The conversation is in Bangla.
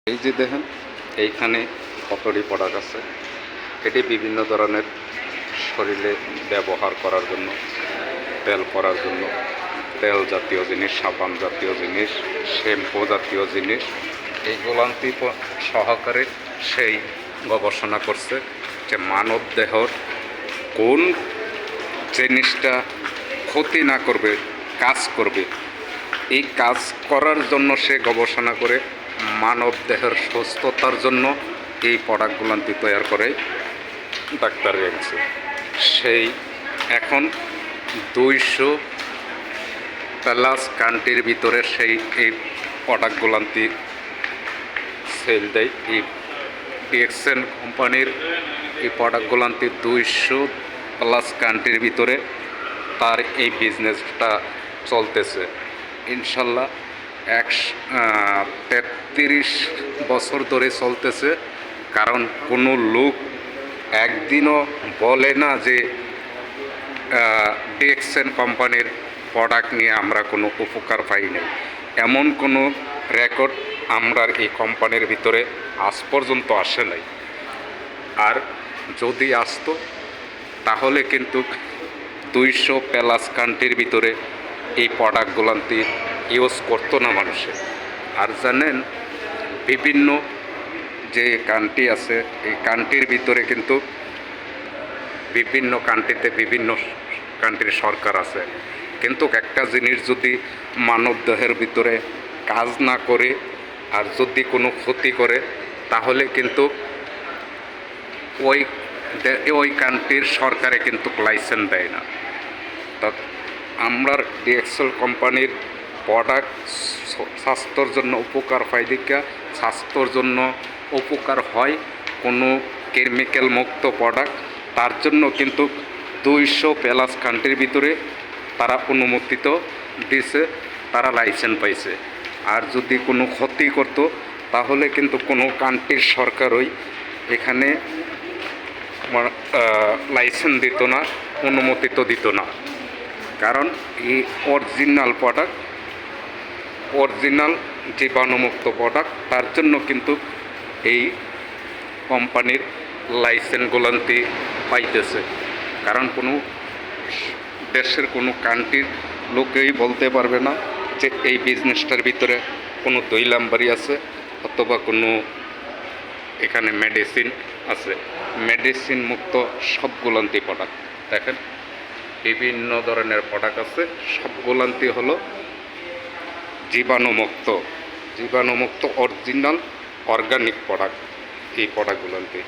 এই যে দেখেন এইখানে কতটি প্রোডাক্ট আছে। এটি বিভিন্ন ধরনের শরীরে ব্যবহার করার জন্য, তেল করার জন্য, তেল জাতীয় জিনিস, সাবান জাতীয় জিনিস, শ্যাম্পু জাতীয় জিনিস, এইগুলান্তি সহকারে সেই গবেষণা করছে যে মানব দেহর কোন জিনিসটা ক্ষতি না করবে, কাজ করবে। এই কাজ করার জন্য সে গবেষণা করে মানব দেহের সুস্থতার জন্য এই প্রোডাক্টগুলান্তি তৈরি করে ডাক্তার রেখেছে। সেই এখন 200+ কান্ট্রির ভিতরে সেই এই প্রোডাক্টগুলান্তি সেল দেয়। এই ডিএক্সএন কোম্পানির এই প্রোডাক্টগুলান্তি 200+ কান্ট্রির ভিতরে তার এই বিজনেসটা চলতেছে। ইনশাল্লাহ 33 বছর ধরে চলতেছে। কারণ কোনো লোক একদিনও বলে না যে ডিএক্সএন কোম্পানির প্রোডাক্ট নিয়ে আমরা কোনো উপকার পাই নাই। এমন কোনো রেকর্ড আমরা এই কোম্পানির ভিতরে আজ পর্যন্ত আসে নাই। আর যদি আসতো তাহলে কিন্তু 200+ কান্ট্রির ভিতরে এই প্রোডাক্টগুলান্তি ইউজ করতো না মানুষে। আর জানেন বিভিন্ন যে কান্ট্রি আছে, এই কান্ট্রির ভিতরে কিন্তু বিভিন্ন কান্ট্রিতে বিভিন্ন কান্ট্রির সরকার আছে। কিন্তু একটা জিনিস যদি মানব দেহের ভিতরে কাজ না করে আর যদি কোনো ক্ষতি করে, তাহলে কিন্তু ওই কান্ট্রির সরকারে কিন্তু লাইসেন্স দেয় না। তা আমরা ডিএক্সএল কোম্পানির প্রোডাক্ট স্বাস্থ্যর জন্য উপকার হয় দিকা, স্বাস্থ্যর জন্য উপকার হয় কোনো কেমিক্যাল মুক্ত প্রোডাক্ট, তার জন্য কিন্তু 200+ কান্ট্রির ভিতরে তারা অনুমোদিত দিছে, তারা লাইসেন্স পাইছে। আর যদি কোনো ক্ষতি করতো তাহলে কিন্তু কোনো কান্ট্রির সরকারই এখানে লাইসেন্স দিত না, অনুমোদিত দিত না। কারণ এই অরিজিনাল প্রোডাক্ট, অরিজিনাল জীবাণুমুক্ত প্রোডাক্ট, তার জন্য কিন্তু এই কোম্পানির লাইসেন্সগুলান্তি পাইতেছে। কারণ কোনো দেশের কোনো কান্ট্রির লোকেই বলতে পারবে না যে এই বিজনেসটার ভিতরে কোনো দইলামবাড়ি আছে অথবা কোনো এখানে মেডিসিন আছে। মেডিসিন মুক্ত সবগুলান্তি প্রোডাক্ট দেখেন, বিভিন্ন ধরনের প্রোডাক্ট আছে, সবগুলান্তি হলো জীবাণুমুক্ত অরিজিনাল অর্গানিক প্রোডাক্ট। এই প্রোডাক্টগুলান্তি